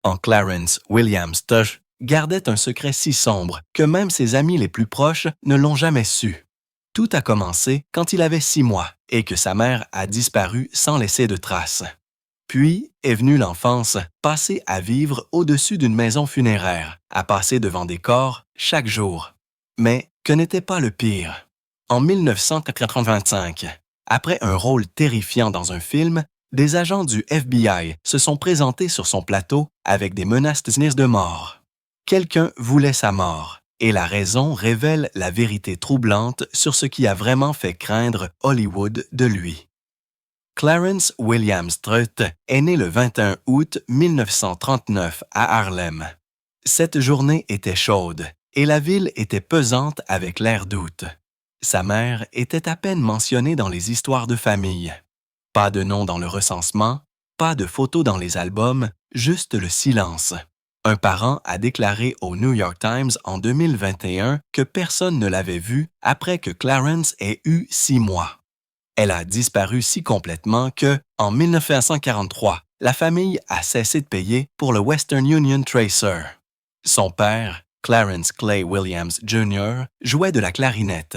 En Clarence Williams Tush gardait un secret si sombre que même ses amis les plus proches ne l'ont jamais su. Tout a commencé quand il avait 6 mois et que sa mère a disparu sans laisser de traces. Puis est venue l'enfance, passée à vivre au-dessus d'une maison funéraire, à passer devant des corps chaque jour. Mais que n'était pas le pire? En 1985, après un rôle terrifiant dans un film, des agents du FBI se sont présentés sur son plateau avec des menaces de mort. Quelqu'un voulait sa mort, et la raison révèle la vérité troublante sur ce qui a vraiment fait craindre Hollywood de lui. Clarence Williams Strutt est né le 21 août 1939 à Harlem. Cette journée était chaude et la ville était pesante avec l'air d'août. Sa mère était à peine mentionnée dans les histoires de famille. Pas de nom dans le recensement, pas de photos dans les albums, juste le silence. Un parent a déclaré au New York Times en 2021 que personne ne l'avait vue après que Clarence ait eu 6 mois. Elle a disparu si complètement que, en 1943, la famille a cessé de payer pour le Western Union Tracer. Son père, Clarence Clay Williams Jr., jouait de la clarinette.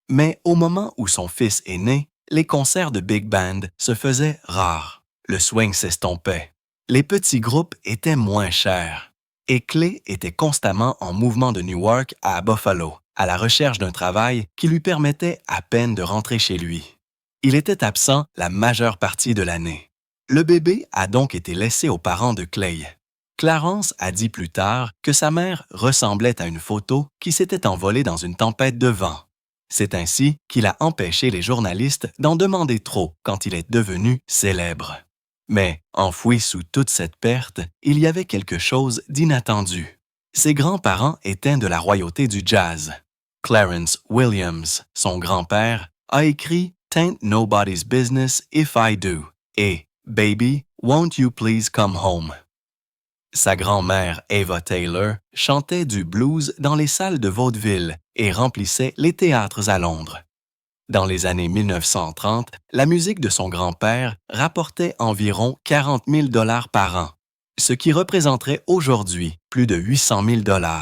Mais au moment où son fils est né, les concerts de big band se faisaient rares. Le swing s'estompait. Les petits groupes étaient moins chers. Et Clay était constamment en mouvement de Newark à Buffalo, à la recherche d'un travail qui lui permettait à peine de rentrer chez lui. Il était absent la majeure partie de l'année. Le bébé a donc été laissé aux parents de Clay. Clarence a dit plus tard que sa mère ressemblait à une photo qui s'était envolée dans une tempête de vent. C'est ainsi qu'il a empêché les journalistes d'en demander trop quand il est devenu célèbre. Mais, enfoui sous toute cette perte, il y avait quelque chose d'inattendu. Ses grands-parents étaient de la royauté du jazz. Clarence Williams, son grand-père, a écrit « Tain't nobody's business if I do » et « Baby, won't you please come home ». Sa grand-mère, Ava Taylor, chantait du blues dans les salles de vaudeville et remplissait les théâtres à Londres. Dans les années 1930, la musique de son grand-père rapportait environ 40 000 $ par an, ce qui représenterait aujourd'hui plus de 800 000 $.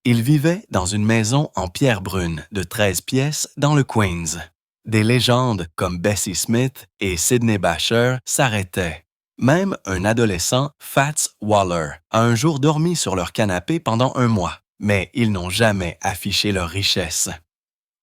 Il vivait dans une maison en pierre brune de 13 pièces dans le Queens. Des légendes comme Bessie Smith et Sidney Basher s'arrêtaient. Même un adolescent, Fats Waller, a un jour dormi sur leur canapé pendant 1 mois, mais ils n'ont jamais affiché leur richesse.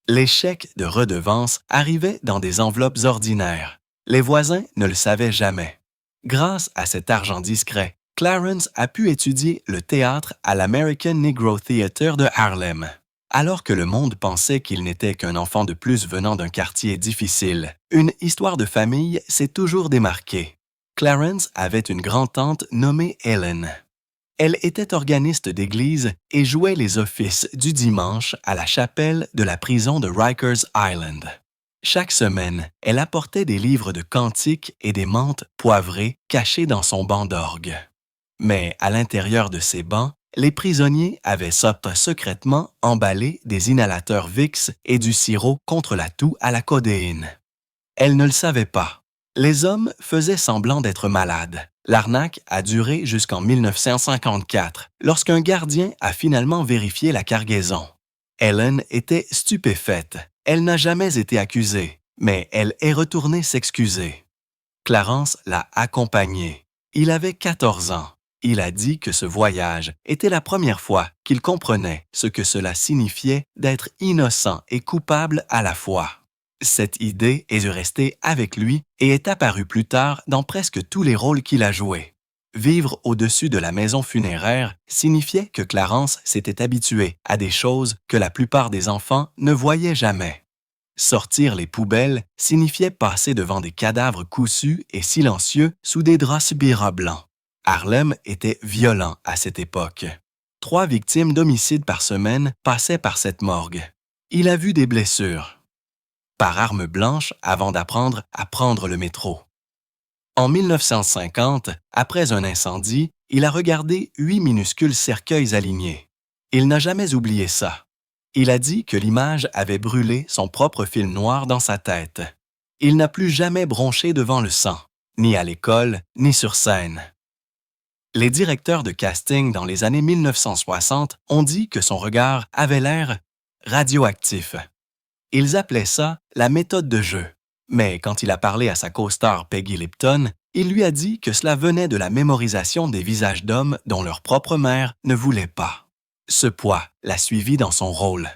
Les chèques de redevance arrivaient dans des enveloppes ordinaires. Les voisins ne le savaient jamais. Grâce à cet argent discret, Clarence a pu étudier le théâtre à l'American Negro Theatre de Harlem. Alors que le monde pensait qu'il n'était qu'un enfant de plus venant d'un quartier difficile, une histoire de famille s'est toujours démarquée. Clarence avait une grand-tante nommée Ellen. Elle était organiste d'église et jouait les offices du dimanche à la chapelle de la prison de Rikers Island. Chaque semaine, elle apportait des livres de cantiques et des menthes poivrées cachées dans son banc d'orgue. Mais à l'intérieur de ces bancs, les prisonniers avaient secrètement emballé des inhalateurs Vicks et du sirop contre la toux à la codéine. Elle ne le savait pas. Les hommes faisaient semblant d'être malades. L'arnaque a duré jusqu'en 1954, lorsqu'un gardien a finalement vérifié la cargaison. Ellen était stupéfaite. Elle n'a jamais été accusée, mais elle est retournée s'excuser. Clarence l'a accompagnée. Il avait 14 ans. Il a dit que ce voyage était la première fois qu'il comprenait ce que cela signifiait d'être innocent et coupable à la fois. Cette idée est restée avec lui et est apparue plus tard dans presque tous les rôles qu'il a joués. Vivre au-dessus de la maison funéraire signifiait que Clarence s'était habitué à des choses que la plupart des enfants ne voyaient jamais. Sortir les poubelles signifiait passer devant des cadavres cousus et silencieux sous des draps Subira blancs. Harlem était violent à cette époque. 3 victimes d'homicide par semaine passaient par cette morgue. Il a vu des blessures par arme blanche avant d'apprendre à prendre le métro. En 1950, après un incendie, il a regardé 8 minuscules cercueils alignés. Il n'a jamais oublié ça. Il a dit que l'image avait brûlé son propre film noir dans sa tête. Il n'a plus jamais bronché devant le sang, ni à l'école, ni sur scène. Les directeurs de casting dans les années 1960 ont dit que son regard avait l'air radioactif. Ils appelaient ça la méthode de jeu. Mais quand il a parlé à sa co-star Peggy Lipton, il lui a dit que cela venait de la mémorisation des visages d'hommes dont leur propre mère ne voulait pas. Ce poids l'a suivi dans son rôle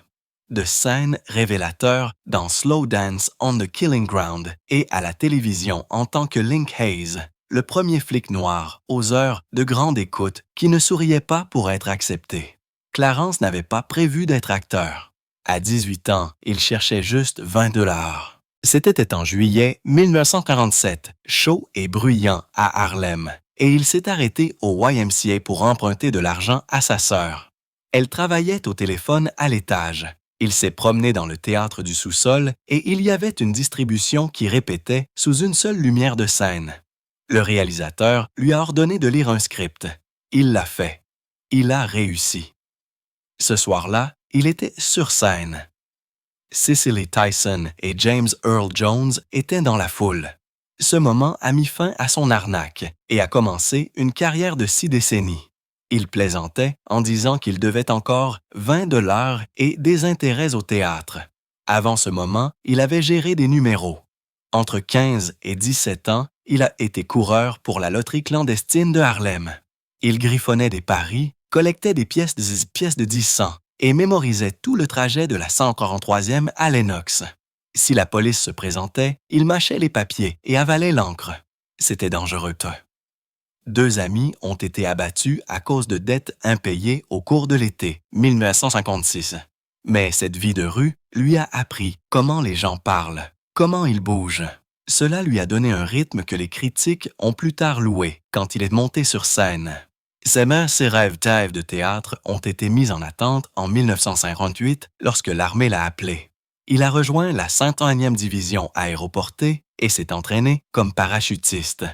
de scène révélateur dans Slow Dance on the Killing Ground et à la télévision en tant que Link Hayes, le premier flic noir aux heures de grande écoute qui ne souriait pas pour être accepté. Clarence n'avait pas prévu d'être acteur. À 18 ans, il cherchait juste 20 $. C'était en juillet 1947, chaud et bruyant à Harlem, et il s'est arrêté au YMCA pour emprunter de l'argent à sa sœur. Elle travaillait au téléphone à l'étage. Il s'est promené dans le théâtre du sous-sol et il y avait une distribution qui répétait sous une seule lumière de scène. Le réalisateur lui a ordonné de lire un script. Il l'a fait. Il a réussi. Ce soir-là, il était sur scène. Cicely Tyson et James Earl Jones étaient dans la foule. Ce moment a mis fin à son arnaque et a commencé une carrière de 6 décennies. Il plaisantait en disant qu'il devait encore 20 $ et des intérêts au théâtre. Avant ce moment, il avait géré des numéros. Entre 15 et 17 ans, il a été coureur pour la loterie clandestine de Harlem. Il griffonnait des paris, collectait des pièces de 10 cents et mémorisait tout le trajet de la 143e à Lenox. Si la police se présentait, il mâchait les papiers et avalait l'encre. C'était dangereux. 2 amis ont été abattus à cause de dettes impayées au cours de l'été 1956. Mais cette vie de rue lui a appris comment les gens parlent, comment ils bougent. Cela lui a donné un rythme que les critiques ont plus tard loué quand il est monté sur scène. Ses rêves de théâtre ont été mis en attente en 1958 lorsque l'armée l'a appelé. Il a rejoint la 101e division aéroportée et s'est entraîné comme parachutiste.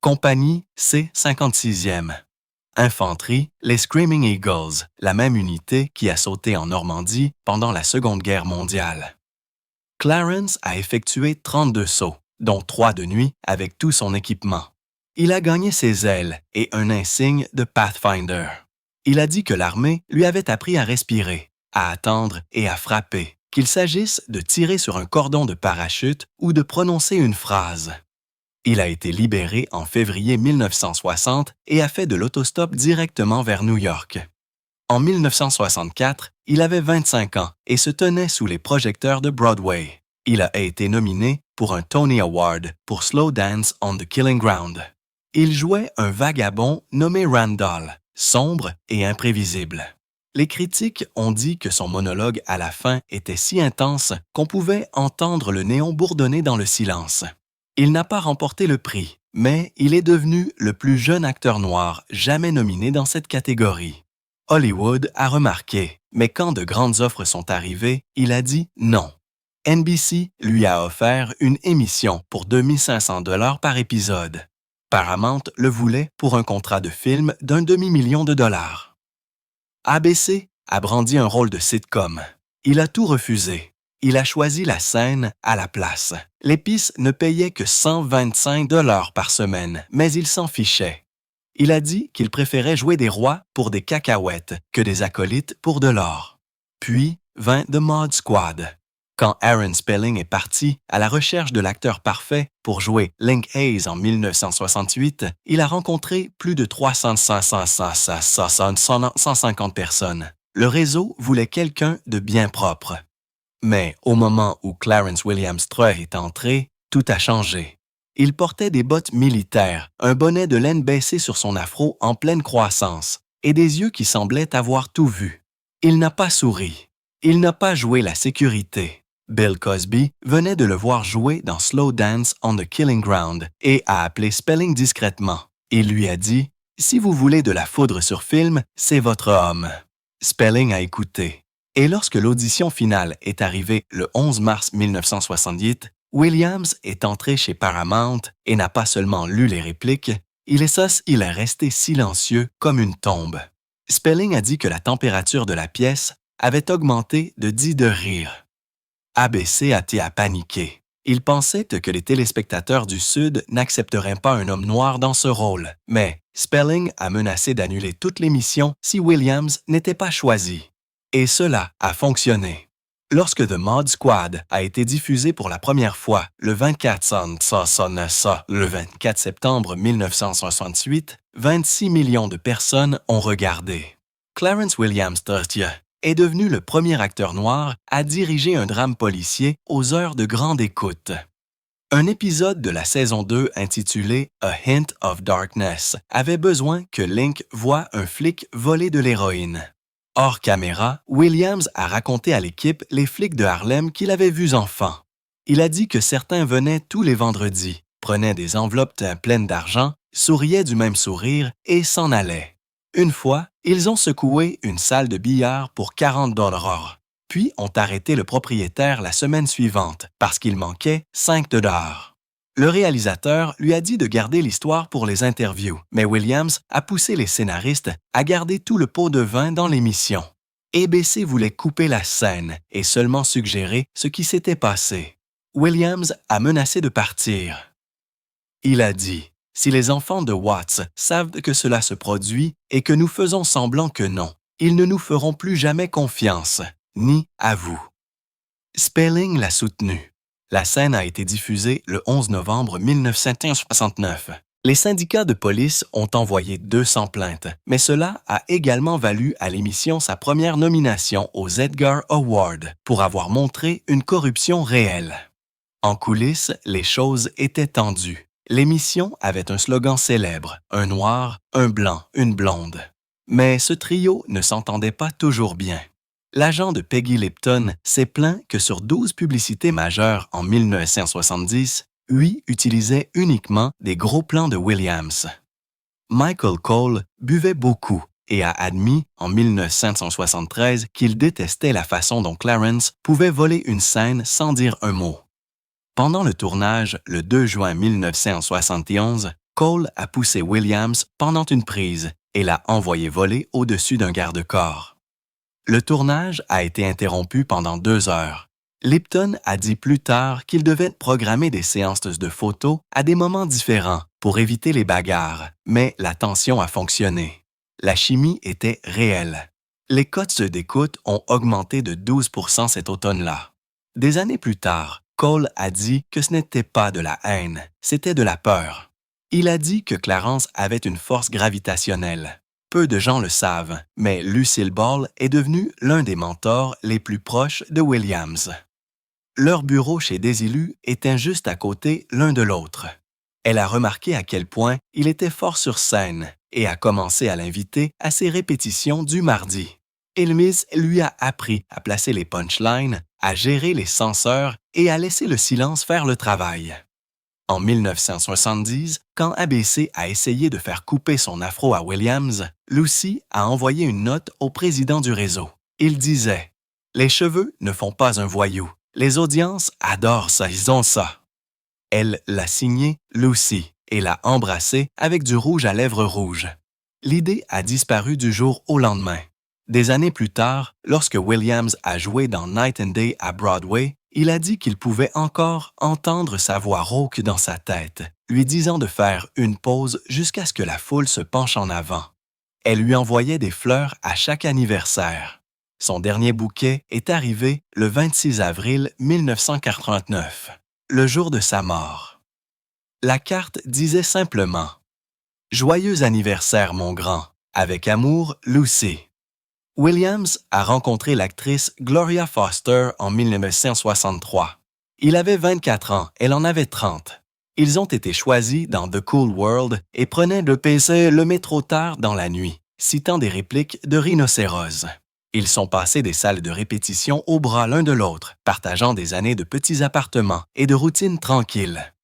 Compagnie C-56e. Infanterie, les Screaming Eagles, la même unité qui a sauté en Normandie pendant la Seconde Guerre mondiale. Clarence a effectué 32 sauts, dont 3 de nuit avec tout son équipement. Il a gagné ses ailes et un insigne de Pathfinder. Il a dit que l'armée lui avait appris à respirer, à attendre et à frapper, qu'il s'agisse de tirer sur un cordon de parachute ou de prononcer une phrase. Il a été libéré en février 1960 et a fait de l'autostop directement vers New York. En 1964, il avait 25 ans et se tenait sous les projecteurs de Broadway. Il a été nominé pour un Tony Award pour Slow Dance on the Killing Ground. Il jouait un vagabond nommé Randall, sombre et imprévisible. Les critiques ont dit que son monologue à la fin était si intense qu'on pouvait entendre le néon bourdonner dans le silence. Il n'a pas remporté le prix, mais il est devenu le plus jeune acteur noir jamais nominé dans cette catégorie. Hollywood a remarqué, mais quand de grandes offres sont arrivées, il a dit non. NBC lui a offert une émission pour 2 500 $ par épisode. Paramount le voulait pour un contrat de film d'1 demi-million de dollars. ABC a brandi un rôle de sitcom. Il a tout refusé. Il a choisi la scène à la place. L'épice ne payait que 125 $ par semaine, mais il s'en fichait. Il a dit qu'il préférait jouer des rois pour des cacahuètes que des acolytes pour de l'or. Puis vint The Mod Squad. Quand Aaron Spelling est parti à la recherche de l'acteur parfait pour jouer Link Hayes en 1968, il a rencontré plus de 150 personnes. Le réseau voulait quelqu'un de bien propre. Mais au moment où Clarence Williams III est entré, tout a changé. Il portait des bottes militaires, un bonnet de laine baissé sur son afro en pleine croissance et des yeux qui semblaient avoir tout vu. Il n'a pas souri. Il n'a pas joué la sécurité. Bill Cosby venait de le voir jouer dans Slow Dance on the Killing Ground et a appelé Spelling discrètement. Il lui a dit « Si vous voulez de la foudre sur film, c'est votre homme. » Spelling a écouté. Et lorsque l'audition finale est arrivée le 11 mars 1968, Williams est entré chez Paramount et n'a pas seulement lu les répliques, il est resté silencieux comme une tombe. Spelling a dit que la température de la pièce avait augmenté de 10 degrés. ABC a paniqué. Ils pensaient que les téléspectateurs du Sud n'accepteraient pas un homme noir dans ce rôle, mais Spelling a menacé d'annuler toute l'émission si Williams n'était pas choisi. Et cela a fonctionné. Lorsque The Mod Squad a été diffusé pour la première fois le 24 septembre 1968, 26 millions de personnes ont regardé. Clarence Williams III est devenu le premier acteur noir à diriger un drame policier aux heures de grande écoute. Un épisode de la saison 2 intitulé A Hint of Darkness avait besoin que Link voie un flic voler de l'héroïne. Hors caméra, Williams a raconté à l'équipe les flics de Harlem qu'il avait vus enfant. Il a dit que certains venaient tous les vendredis, prenaient des enveloppes pleines d'argent, souriaient du même sourire et s'en allaient. Une fois, ils ont secoué une salle de billard pour 40 $, puis ont arrêté le propriétaire la semaine suivante parce qu'il manquait 5 $. Le réalisateur lui a dit de garder l'histoire pour les interviews, mais Williams a poussé les scénaristes à garder tout le pot de vin dans l'émission. ABC voulait couper la scène et seulement suggérer ce qui s'était passé. Williams a menacé de partir. Il a dit « Si les enfants de Watts savent que cela se produit et que nous faisons semblant que non, ils ne nous feront plus jamais confiance, ni à vous. » Spelling l'a soutenu. La scène a été diffusée le 11 novembre 1969. Les syndicats de police ont envoyé 200 plaintes, mais cela a également valu à l'émission sa première nomination aux Edgar Awards pour avoir montré une corruption réelle. En coulisses, les choses étaient tendues. L'émission avait un slogan célèbre, un noir, un blanc, une blonde. Mais ce trio ne s'entendait pas toujours bien. L'agent de Peggy Lipton s'est plaint que sur 12 publicités majeures en 1970, 8 utilisaient uniquement des gros plans de Williams. Michael Cole buvait beaucoup et a admis en 1973 qu'il détestait la façon dont Clarence pouvait voler une scène sans dire un mot. Pendant le tournage, le 2 juin 1971, Cole a poussé Williams pendant une prise et l'a envoyé voler au-dessus d'un garde-corps. Le tournage a été interrompu pendant 2 heures. Lipton a dit plus tard qu'il devait programmer des séances de photos à des moments différents pour éviter les bagarres, mais la tension a fonctionné. La chimie était réelle. Les cotes d'écoute ont augmenté de 12% cet automne-là. Des années plus tard, Cole a dit que ce n'était pas de la haine, c'était de la peur. Il a dit que Clarence avait une force gravitationnelle. Peu de gens le savent, mais Lucille Ball est devenue l'un des mentors les plus proches de Williams. Leur bureau chez Desilu était juste à côté l'un de l'autre. Elle a remarqué à quel point il était fort sur scène et a commencé à l'inviter à ses répétitions du mardi. Elmise lui a appris à placer les punchlines, à gérer les censeurs et à laisser le silence faire le travail. En 1970, quand ABC a essayé de faire couper son afro à Williams, Lucy a envoyé une note au président du réseau. Il disait « Les cheveux ne font pas un voyou. Les audiences adorent ça, ils ont ça. » Elle l'a signé Lucy et l'a embrassé avec du rouge à lèvres rouges. L'idée a disparu du jour au lendemain. Des années plus tard, lorsque Williams a joué dans Night and Day à Broadway, il a dit qu'il pouvait encore entendre sa voix rauque dans sa tête, lui disant de faire une pause jusqu'à ce que la foule se penche en avant. Elle lui envoyait des fleurs à chaque anniversaire. Son dernier bouquet est arrivé le 26 avril 1989, le jour de sa mort. La carte disait simplement « Joyeux anniversaire, mon grand. Avec amour, Lucy. » Williams a rencontré l'actrice Gloria Foster en 1963. Il avait 24 ans, elle en avait 30. Ils ont été choisis dans The Cool World et prenaient le PC le métro tard dans la nuit, citant des répliques de rhinocéros. Ils sont passés des salles de répétition au bras l'un de l'autre, partageant des années de petits appartements et de routines tranquilles.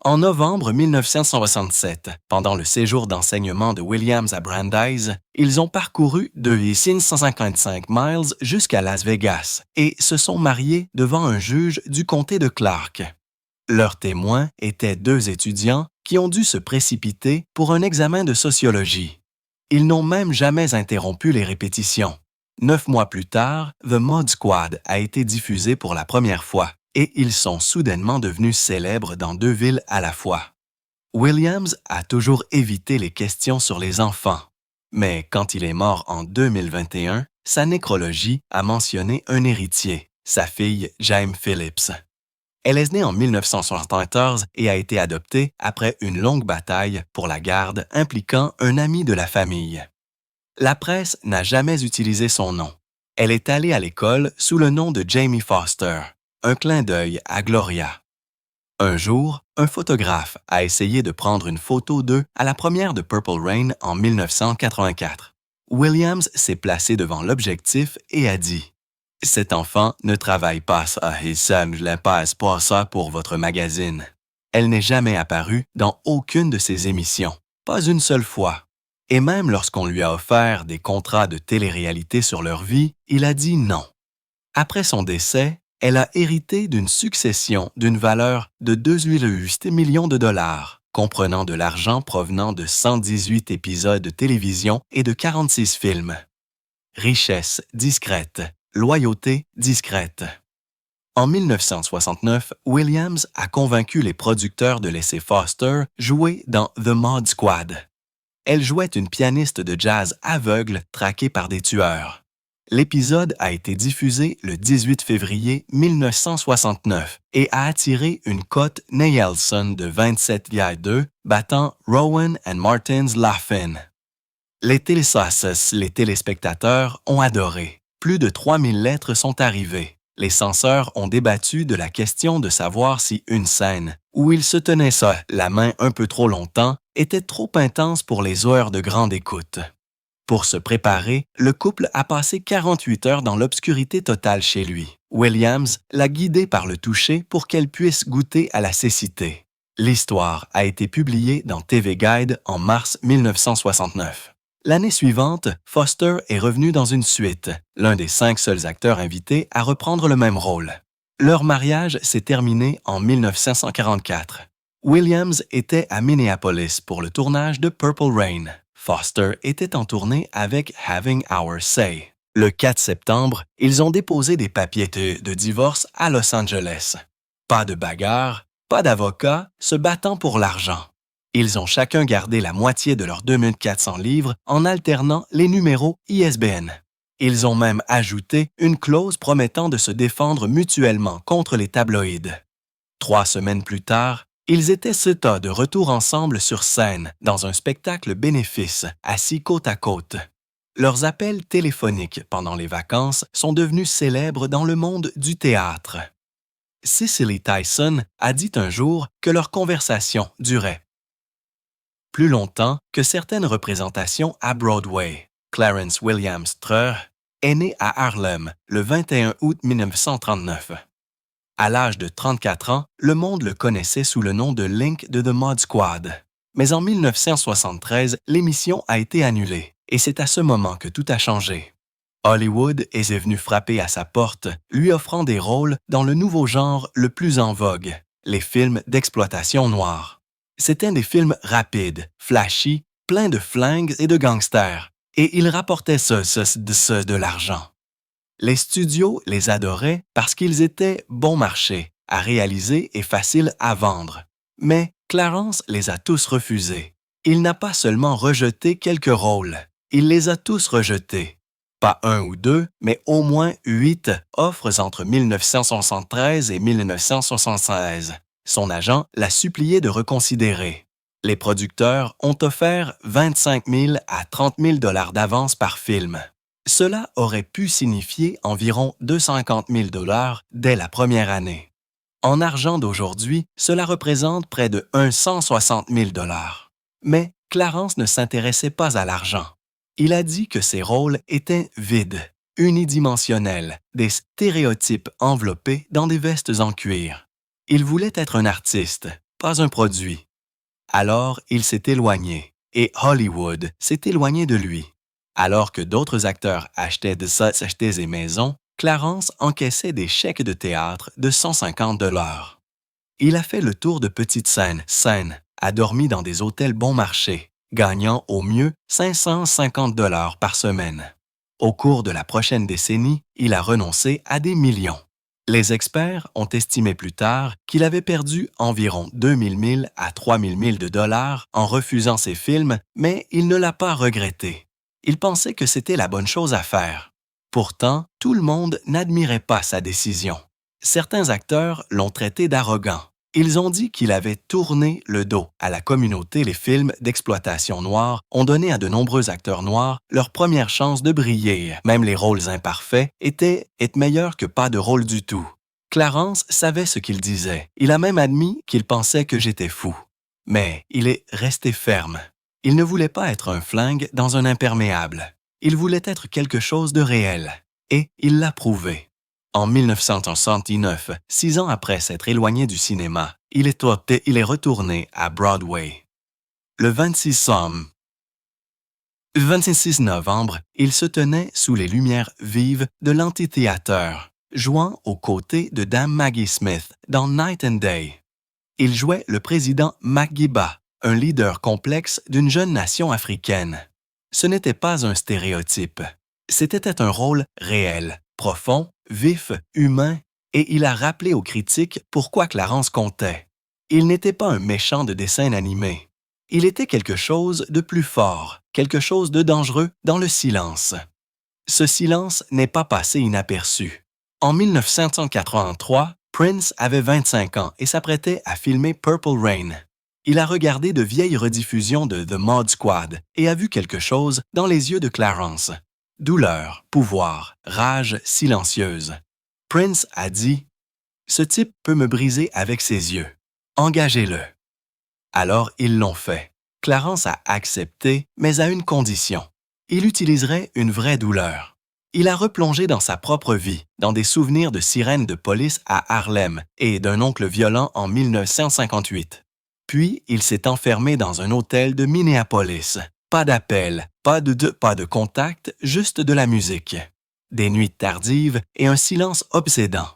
En novembre 1967, pendant le séjour d'enseignement de Williams à Brandeis, ils ont parcouru de 655 miles jusqu'à Las Vegas et se sont mariés devant un juge du comté de Clark. Leurs témoins étaient 2 étudiants qui ont dû se précipiter pour un examen de sociologie. Ils n'ont même jamais interrompu les répétitions. 9 mois plus tard, The Mod Squad a été diffusé pour la première fois et ils sont soudainement devenus célèbres dans deux villes à la fois. Williams a toujours évité les questions sur les enfants, mais quand il est mort en 2021, sa nécrologie a mentionné un héritier, sa fille Jaime Phillips. Elle est née en 1974 et a été adoptée après une longue bataille pour la garde impliquant un ami de la famille. La presse n'a jamais utilisé son nom. Elle est allée à l'école sous le nom de Jamie Foster, un clin d'œil à Gloria. Un jour, un photographe a essayé de prendre une photo d'eux à la première de Purple Rain en 1984. Williams s'est placé devant l'objectif et a dit « Cet enfant ne travaille pas ça et ça ne l'est pas ça pour votre magazine. » Elle n'est jamais apparue dans aucune de ses émissions, pas une seule fois. Et même lorsqu'on lui a offert des contrats de télé-réalité sur leur vie, il a dit non. Après son décès, elle a hérité d'une succession d'une valeur de 2,8 millions de dollars, comprenant de l'argent provenant de 118 épisodes de télévision et de 46 films. Richesse discrète, loyauté discrète. En 1969, Williams a convaincu les producteurs de laisser Foster jouer dans The Mod Squad. Elle jouait une pianiste de jazz aveugle traquée par des tueurs. L'épisode a été diffusé le 18 février 1969 et a attiré une cote Nielsen de 27,2, battant Rowan and Martin's Laugh-In. Les téléspectateurs ont adoré. Plus de 3000 lettres sont arrivées. Les censeurs ont débattu de la question de savoir si une scène, où il se tenait la main un peu trop longtemps, était trop intense pour les heures de grande écoute. Pour se préparer, le couple a passé 48 heures dans l'obscurité totale chez lui. Williams l'a guidée par le toucher pour qu'elle puisse goûter à la cécité. L'histoire a été publiée dans TV Guide en mars 1969. L'année suivante, Foster est revenu dans une suite, l'un des 5 seuls acteurs invités à reprendre le même rôle. Leur mariage s'est terminé en 1944. Williams était à Minneapolis pour le tournage de Purple Rain. Foster était en tournée avec Having Our Say. Le 4 septembre, ils ont déposé des papiers de divorce à Los Angeles. Pas de bagarre, pas d'avocat se battant pour l'argent. Ils ont chacun gardé la moitié de leurs 2400 livres en alternant les numéros ISBN. Ils ont même ajouté une clause promettant de se défendre mutuellement contre les tabloïds. 3 semaines plus tard, ils étaient de retour ensemble sur scène dans un spectacle bénéfice, assis côte à côte. Leurs appels téléphoniques pendant les vacances sont devenus célèbres dans le monde du théâtre. Cicely Tyson a dit un jour que leur conversation durait plus longtemps que certaines représentations à Broadway. Clarence Williams Treur est né à Harlem le 21 août 1939. À l'âge de 34 ans, le monde le connaissait sous le nom de Link de The Mod Squad. Mais en 1973, l'émission a été annulée, et c'est à ce moment que tout a changé. Hollywood est venu frapper à sa porte, lui offrant des rôles dans le nouveau genre le plus en vogue, les films d'exploitation noire. C'étaient des films rapides, flashy, pleins de flingues et de gangsters, et ils rapportaient de l'argent. Les studios les adoraient parce qu'ils étaient bon marché, à réaliser et faciles à vendre. Mais Clarence les a tous refusés. Il n'a pas seulement rejeté quelques rôles, il les a tous rejetés. Pas 1 ou 2, mais au moins 8 offres entre 1973 et 1976. Son agent l'a supplié de reconsidérer. Les producteurs ont offert 25 000 à 30 000 $ d'avance par film. Cela aurait pu signifier environ 250 000 $ dès la première année. En argent d'aujourd'hui, cela représente près de 160 000 $. Mais Clarence ne s'intéressait pas à l'argent. Il a dit que ses rôles étaient vides, unidimensionnels, des stéréotypes enveloppés dans des vestes en cuir. Il voulait être un artiste, pas un produit. Alors, il s'est éloigné, et Hollywood s'est éloigné de lui. Alors que d'autres acteurs achetaient des maisons, Clarence encaissait des chèques de théâtre de 150 $. Il a fait le tour de petites scènes, a dormi dans des hôtels bon marché, gagnant au mieux 550 $ par semaine. Au cours de la prochaine décennie, il a renoncé à des millions. Les experts ont estimé plus tard qu'il avait perdu environ 2000 milles à 3000 milles de dollars en refusant ses films, mais il ne l'a pas regretté. Il pensait que c'était la bonne chose à faire. Pourtant, tout le monde n'admirait pas sa décision. Certains acteurs l'ont traité d'arrogant. Ils ont dit qu'il avait tourné le dos à la communauté. Les films d'exploitation noire ont donné à de nombreux acteurs noirs leur première chance de briller. Même les rôles imparfaits étaient meilleurs que pas de rôle du tout. Clarence savait ce qu'il disait. Il a même admis qu'il pensait que j'étais fou. Mais il est resté ferme. Il ne voulait pas être un flingue dans un imperméable. Il voulait être quelque chose de réel. Et il l'a prouvé. En 1969, 6 ans après s'être éloigné du cinéma, il est retourné à Broadway. Le 26 novembre, il se tenait sous les lumières vives de l'amphithéâtre, jouant aux côtés de Dame Maggie Smith dans Night and Day. Il jouait le président Makiba, un leader complexe d'une jeune nation africaine. Ce n'était pas un stéréotype. C'était un rôle réel, profond, vif, humain, et il a rappelé aux critiques pourquoi Clarence comptait. Il n'était pas un méchant de dessin animé. Il était quelque chose de plus fort, quelque chose de dangereux dans le silence. Ce silence n'est pas passé inaperçu. En 1983, Prince avait 25 ans et s'apprêtait à filmer Purple Rain. Il a regardé de vieilles rediffusions de The Mod Squad et a vu quelque chose dans les yeux de Clarence. Douleur, pouvoir, rage silencieuse. Prince a dit « Ce type peut me briser avec ses yeux. Engagez-le. » Alors ils l'ont fait. Clarence a accepté, mais à une condition. Il utiliserait une vraie douleur. Il a replongé dans sa propre vie, dans des souvenirs de sirènes de police à Harlem et d'un oncle violent en 1958. Puis, il s'est enfermé dans un hôtel de Minneapolis. Pas d'appel, pas de contact, juste de la musique. Des nuits tardives et un silence obsédant.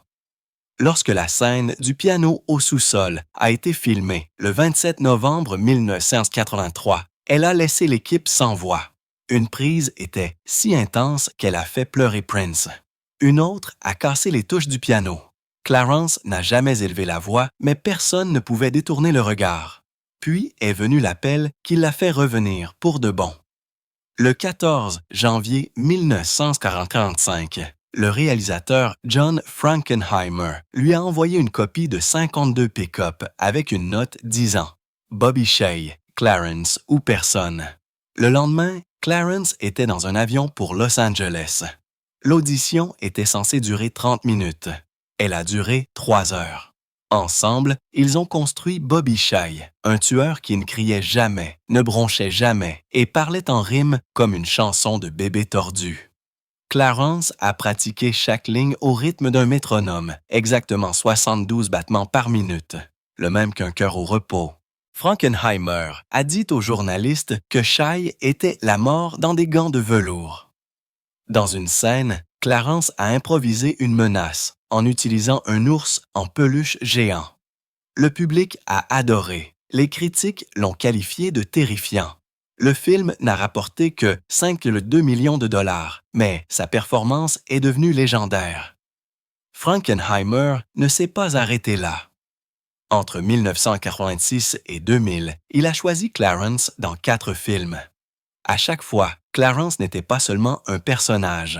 Lorsque la scène du piano au sous-sol a été filmée le 27 novembre 1983, elle a laissé l'équipe sans voix. Une prise était si intense qu'elle a fait pleurer Prince. Une autre a cassé les touches du piano. Clarence n'a jamais élevé la voix, mais personne ne pouvait détourner le regard. Puis est venu l'appel qui l'a fait revenir pour de bon. Le 14 janvier 1945, le réalisateur John Frankenheimer lui a envoyé une copie de 52 pick-up avec une note disant « Bobby Shea, Clarence ou personne ». Le lendemain, Clarence était dans un avion pour Los Angeles. L'audition était censée durer 30 minutes. Elle a duré 3 heures. Ensemble, ils ont construit Bobby Shea, un tueur qui ne criait jamais, ne bronchait jamais et parlait en rime comme une chanson de bébé tordu. Clarence a pratiqué chaque ligne au rythme d'un métronome, exactement 72 battements par minute, le même qu'un cœur au repos. Frankenheimer a dit aux journalistes que Shea était la mort dans des gants de velours. Dans une scène, Clarence a improvisé une menace en utilisant un ours en peluche géant. Le public a adoré. Les critiques l'ont qualifié de terrifiant. Le film n'a rapporté que 5,2 millions de dollars, mais sa performance est devenue légendaire. Frankenheimer ne s'est pas arrêté là. Entre 1986 et 2000, il a choisi Clarence dans 4 films. À chaque fois, Clarence n'était pas seulement un personnage.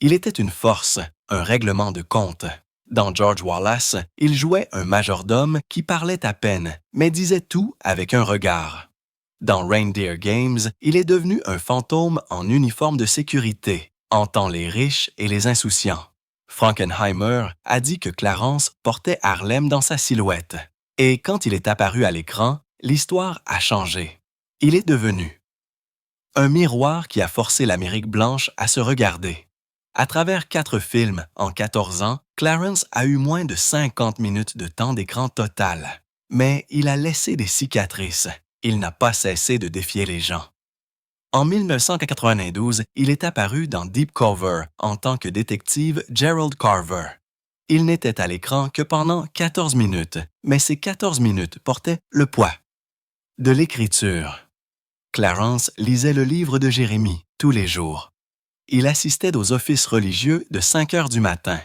Il était une force, un règlement de compte. Dans George Wallace, il jouait un majordome qui parlait à peine, mais disait tout avec un regard. Dans Reindeer Games, il est devenu un fantôme en uniforme de sécurité, hantant les riches et les insouciants. Frankenheimer a dit que Clarence portait Harlem dans sa silhouette. Et quand il est apparu à l'écran, l'histoire a changé. Il est devenu un miroir qui a forcé l'Amérique blanche à se regarder. À travers 4 films en 14 ans, Clarence a eu moins de 50 minutes de temps d'écran total. Mais il a laissé des cicatrices. Il n'a pas cessé de défier les gens. En 1992, il est apparu dans Deep Cover en tant que détective Gerald Carver. Il n'était à l'écran que pendant 14 minutes, mais ces 14 minutes portaient le poids de l'écriture. Clarence lisait le livre de Jérémie tous les jours. Il assistait aux offices religieux de 5 heures du matin.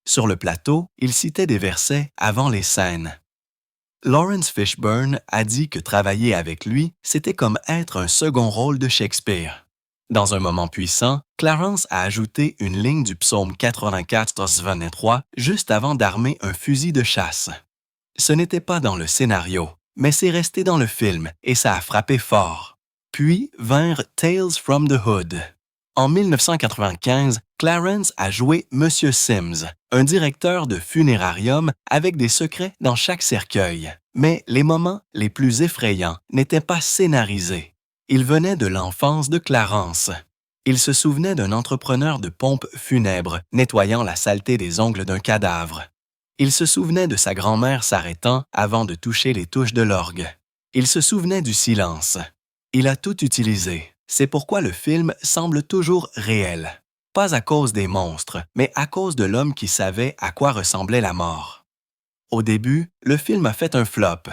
Sur le plateau, il citait des versets avant les scènes. Lawrence Fishburne a dit que travailler avec lui, c'était comme être un second rôle de Shakespeare. Dans un moment puissant, Clarence a ajouté une ligne du psaume 84-23 juste avant d'armer un fusil de chasse. Ce n'était pas dans le scénario, mais c'est resté dans le film et ça a frappé fort. Puis vinrent Tales from the Hood. En 1995, Clarence a joué Monsieur Sims, un directeur de funérarium avec des secrets dans chaque cercueil. Mais les moments les plus effrayants n'étaient pas scénarisés. Ils venaient de l'enfance de Clarence. Il se souvenait d'un entrepreneur de pompes funèbres nettoyant la saleté des ongles d'un cadavre. Il se souvenait de sa grand-mère s'arrêtant avant de toucher les touches de l'orgue. Il se souvenait du silence. Il a tout utilisé. C'est pourquoi le film semble toujours réel. Pas à cause des monstres, mais à cause de l'homme qui savait à quoi ressemblait la mort. Au début, le film a fait un flop.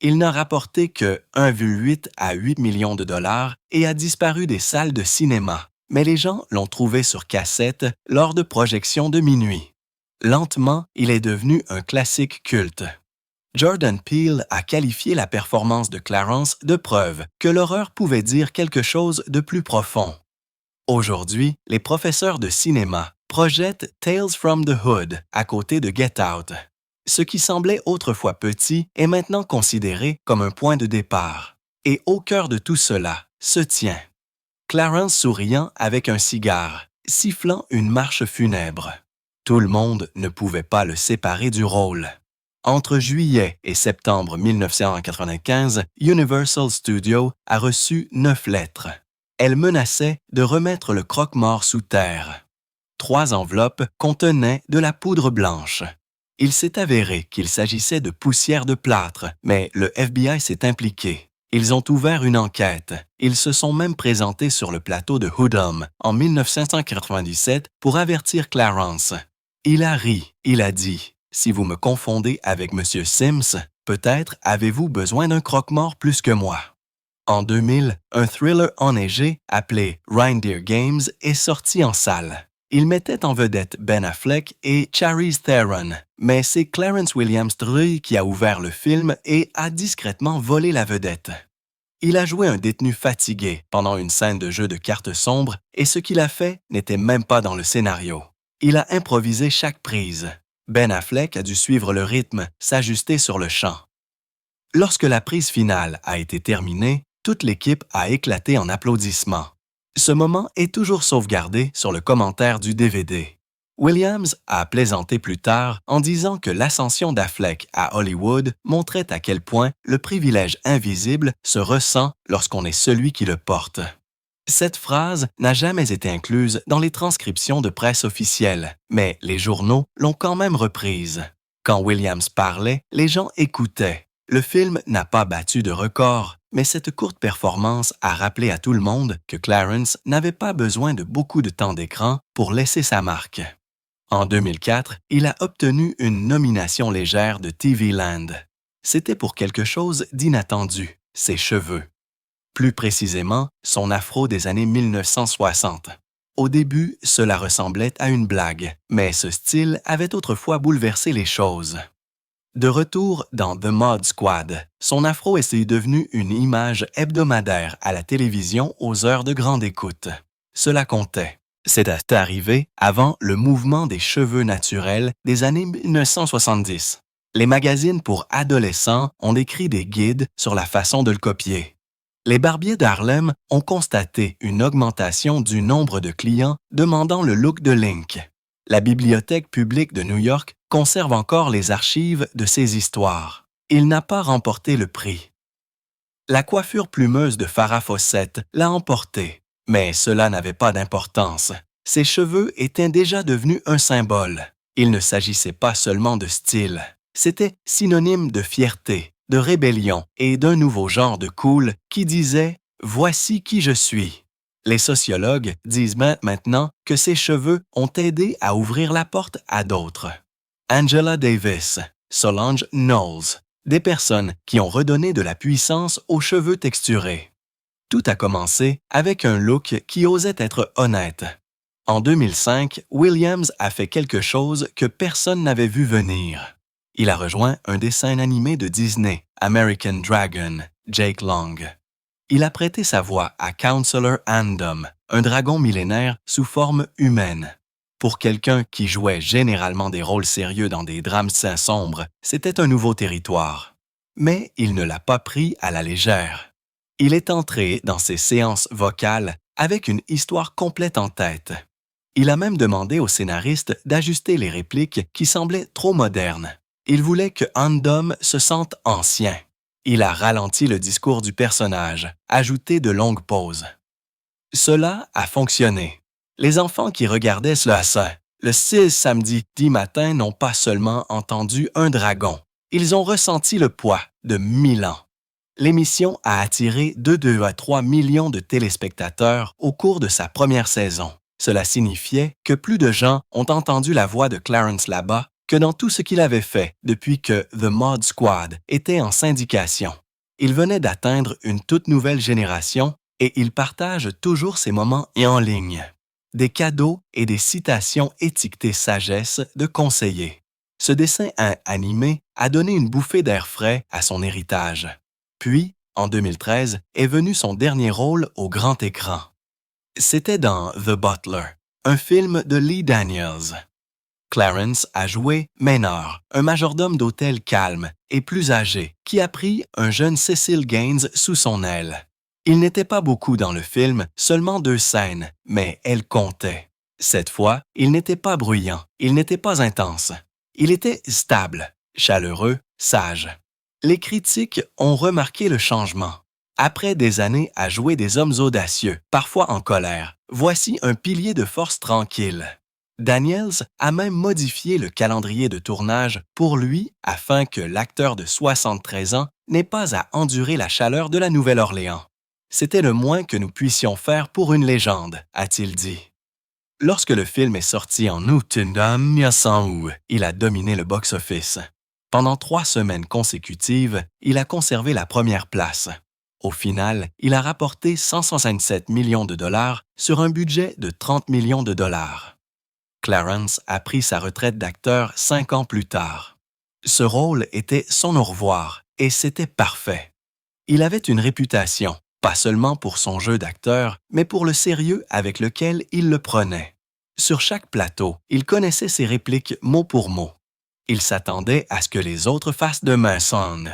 Il n'a rapporté que 1,8 à 8 millions de dollars et a disparu des salles de cinéma. Mais les gens l'ont trouvé sur cassette lors de projections de minuit. Lentement, il est devenu un classique culte. Jordan Peele a qualifié la performance de Clarence de preuve que l'horreur pouvait dire quelque chose de plus profond. Aujourd'hui, les professeurs de cinéma projettent Tales from the Hood à côté de Get Out. Ce qui semblait autrefois petit est maintenant considéré comme un point de départ. Et au cœur de tout cela se tient Clarence souriant avec un cigare, sifflant une marche funèbre. Tout le monde ne pouvait pas le séparer du rôle. Entre juillet et septembre 1995, Universal Studios a reçu 9 lettres. Elles menaçaient de remettre le croque-mort sous terre. 3 enveloppes contenaient de la poudre blanche. Il s'est avéré qu'il s'agissait de poussière de plâtre, mais le FBI s'est impliqué. Ils ont ouvert une enquête. Ils se sont même présentés sur le plateau de Hood'em en 1997 pour avertir Clarence. Il a ri, il a dit « Si vous me confondez avec M. Sims, peut-être avez-vous besoin d'un croque-mort plus que moi. » En 2000, un thriller enneigé appelé Reindeer Games est sorti en salle. Il mettait en vedette Ben Affleck et Charlize Theron, mais c'est Clarence Williams III qui a ouvert le film et a discrètement volé la vedette. Il a joué un détenu fatigué pendant une scène de jeu de cartes sombres et ce qu'il a fait n'était même pas dans le scénario. Il a improvisé chaque prise. Ben Affleck a dû suivre le rythme, s'ajuster sur le champ. Lorsque la prise finale a été terminée, toute l'équipe a éclaté en applaudissements. Ce moment est toujours sauvegardé sur le commentaire du DVD. Williams a plaisanté plus tard en disant que l'ascension d'Affleck à Hollywood montrait à quel point le privilège invisible se ressent lorsqu'on est celui qui le porte. Cette phrase n'a jamais été incluse dans les transcriptions de presse officielles, mais les journaux l'ont quand même reprise. Quand Williams parlait, les gens écoutaient. Le film n'a pas battu de record, mais cette courte performance a rappelé à tout le monde que Clarence n'avait pas besoin de beaucoup de temps d'écran pour laisser sa marque. En 2004, il a obtenu une nomination légère de TV Land. C'était pour quelque chose d'inattendu, ses cheveux. Plus précisément, son afro des années 1960. Au début, cela ressemblait à une blague, mais ce style avait autrefois bouleversé les choses. De retour dans The Mod Squad, son afro est devenu une image hebdomadaire à la télévision aux heures de grande écoute. Cela comptait. C'est arrivé avant le mouvement des cheveux naturels des années 1970. Les magazines pour adolescents ont écrit des guides sur la façon de le copier. Les barbiers d'Harlem ont constaté une augmentation du nombre de clients demandant le look de Link. La Bibliothèque publique de New York conserve encore les archives de ces histoires. Il n'a pas remporté le prix. La coiffure plumeuse de Farrah Fawcett l'a emporté, mais cela n'avait pas d'importance. Ses cheveux étaient déjà devenus un symbole. Il ne s'agissait pas seulement de style. C'était synonyme de fierté, de rébellion et d'un nouveau genre de cool qui disait « Voici qui je suis ». Les sociologues disent maintenant que ses cheveux ont aidé à ouvrir la porte à d'autres. Angela Davis, Solange Knowles, des personnes qui ont redonné de la puissance aux cheveux texturés. Tout a commencé avec un look qui osait être honnête. En 2005, Williams a fait quelque chose que personne n'avait vu venir. Il a rejoint un dessin animé de Disney, American Dragon, Jake Long. Il a prêté sa voix à Counselor Andom, un dragon millénaire sous forme humaine. Pour quelqu'un qui jouait généralement des rôles sérieux dans des drames sombres, c'était un nouveau territoire. Mais il ne l'a pas pris à la légère. Il est entré dans ses séances vocales avec une histoire complète en tête. Il a même demandé au scénariste d'ajuster les répliques qui semblaient trop modernes. Il voulait que Andom se sente ancien. Il a ralenti le discours du personnage, ajouté de longues pauses. Cela a fonctionné. Les enfants qui regardaient cela le 6 samedi 10 matin n'ont pas seulement entendu un dragon, ils ont ressenti le poids de 1000 ans. L'émission a attiré 2 à 3 millions de téléspectateurs au cours de sa première saison. Cela signifiait que plus de gens ont entendu la voix de Clarence là-bas que dans tout ce qu'il avait fait depuis que The Mod Squad était en syndication. Il venait d'atteindre une toute nouvelle génération et il partage toujours ses moments en ligne. Des cadeaux et des citations étiquetées sagesse de conseillers. Ce dessin animé a donné une bouffée d'air frais à son héritage. Puis, en 2013, est venu son dernier rôle au grand écran. C'était dans The Butler, un film de Lee Daniels. Clarence a joué Maynard, un majordome d'hôtel calme et plus âgé, qui a pris un jeune Cecil Gaines sous son aile. Il n'était pas beaucoup dans le film, seulement 2 scènes, mais elles comptaient. Cette fois, il n'était pas bruyant, il n'était pas intense. Il était stable, chaleureux, sage. Les critiques ont remarqué le changement. Après des années à jouer des hommes audacieux, parfois en colère, voici un pilier de force tranquille. Daniels a même modifié le calendrier de tournage pour lui afin que l'acteur de 73 ans n'ait pas à endurer la chaleur de la Nouvelle-Orléans. C'était le moins que nous puissions faire pour une légende, a-t-il dit. Lorsque le film est sorti en août, il a dominé le box-office. Pendant 3 semaines consécutives, il a conservé la première place. Au final, il a rapporté 167 millions de dollars sur un budget de 30 millions de dollars. Clarence a pris sa retraite d'acteur 5 ans plus tard. Ce rôle était son au revoir et c'était parfait. Il avait une réputation, pas seulement pour son jeu d'acteur, mais pour le sérieux avec lequel il le prenait. Sur chaque plateau, il connaissait ses répliques mot pour mot. Il s'attendait à ce que les autres fassent de même.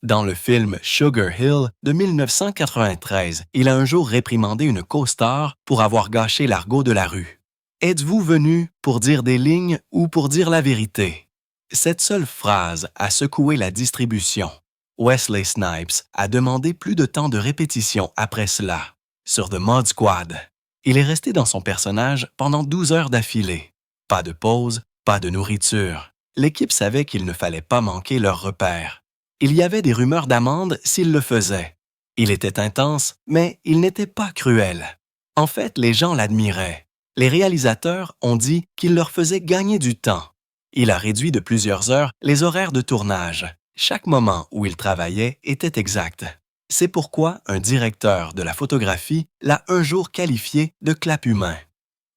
Dans le film Sugar Hill de 1993, il a un jour réprimandé une co-star pour avoir gâché l'argot de la rue. « Êtes-vous venu pour dire des lignes ou pour dire la vérité? » Cette seule phrase a secoué la distribution. Wesley Snipes a demandé plus de temps de répétition après cela. Sur The Mod Squad, il est resté dans son personnage pendant 12 heures d'affilée. Pas de pause, pas de nourriture. L'équipe savait qu'il ne fallait pas manquer leur repère. Il y avait des rumeurs d'amende s'il le faisait. Il était intense, mais il n'était pas cruel. En fait, les gens l'admiraient. Les réalisateurs ont dit qu'il leur faisait gagner du temps. Il a réduit de plusieurs heures les horaires de tournage. Chaque moment où il travaillait était exact. C'est pourquoi un directeur de la photographie l'a un jour qualifié de clap humain.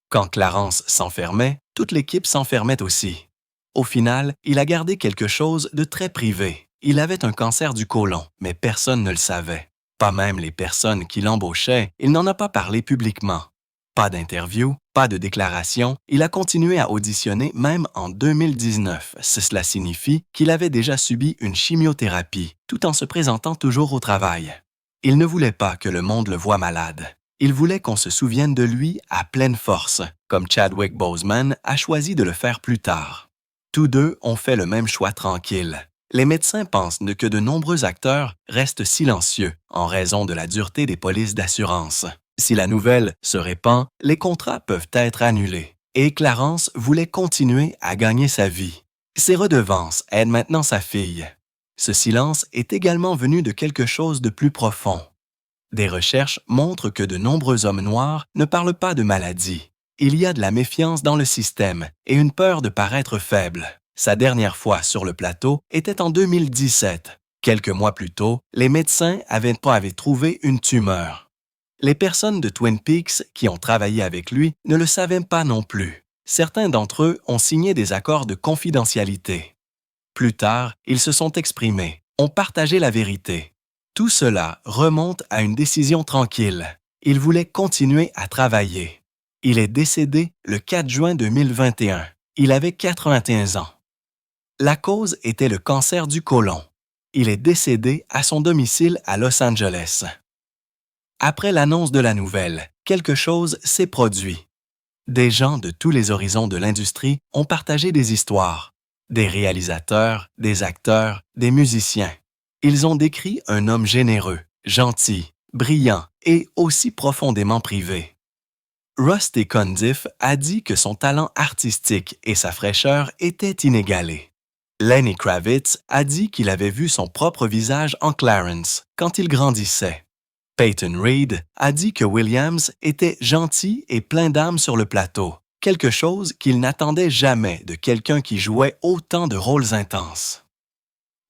Quand Clarence s'enfermait, toute l'équipe s'enfermait aussi. Au final, il a gardé quelque chose de très privé. Il avait un cancer du côlon, mais personne ne le savait. Pas même les personnes qui l'embauchaient, il n'en a pas parlé publiquement. Pas d'interview, pas de déclaration, il a continué à auditionner même en 2019. Cela signifie qu'il avait déjà subi une chimiothérapie, tout en se présentant toujours au travail. Il ne voulait pas que le monde le voie malade. Il voulait qu'on se souvienne de lui à pleine force, comme Chadwick Boseman a choisi de le faire plus tard. Tous deux ont fait le même choix tranquille. Les médecins pensent que de nombreux acteurs restent silencieux en raison de la dureté des polices d'assurance. Si la nouvelle se répand, les contrats peuvent être annulés. Et Clarence voulait continuer à gagner sa vie. Ses redevances aident maintenant sa fille. Ce silence est également venu de quelque chose de plus profond. Des recherches montrent que de nombreux hommes noirs ne parlent pas de maladie. Il y a de la méfiance dans le système et une peur de paraître faible. Sa dernière fois sur le plateau était en 2017. Quelques mois plus tôt, les médecins avaient trouvé une tumeur. Les personnes de Twin Peaks qui ont travaillé avec lui ne le savaient pas non plus. Certains d'entre eux ont signé des accords de confidentialité. Plus tard, ils se sont exprimés, ont partagé la vérité. Tout cela remonte à une décision tranquille. Il voulait continuer à travailler. Il est décédé le 4 juin 2021. Il avait 81 ans. La cause était le cancer du côlon. Il est décédé à son domicile à Los Angeles. Après l'annonce de la nouvelle, quelque chose s'est produit. Des gens de tous les horizons de l'industrie ont partagé des histoires. Des réalisateurs, des acteurs, des musiciens. Ils ont décrit un homme généreux, gentil, brillant et aussi profondément privé. Rusty Cundiff a dit que son talent artistique et sa fraîcheur étaient inégalés. Lenny Kravitz a dit qu'il avait vu son propre visage en Clarence quand il grandissait. Peyton Reed a dit que Williams était gentil et plein d'âme sur le plateau, quelque chose qu'il n'attendait jamais de quelqu'un qui jouait autant de rôles intenses.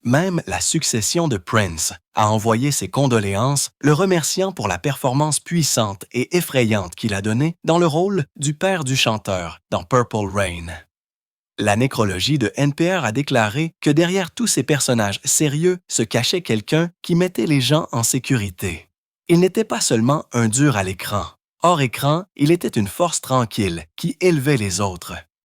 Même la succession de Prince a envoyé ses condoléances, le remerciant pour la performance puissante et effrayante qu'il a donnée dans le rôle du père du chanteur dans Purple Rain. La nécrologie de NPR a déclaré que derrière tous ces personnages sérieux se cachait quelqu'un qui mettait les gens en sécurité. Il n'était pas seulement un dur à l'écran. Hors écran, il était une force tranquille qui élevait les autres.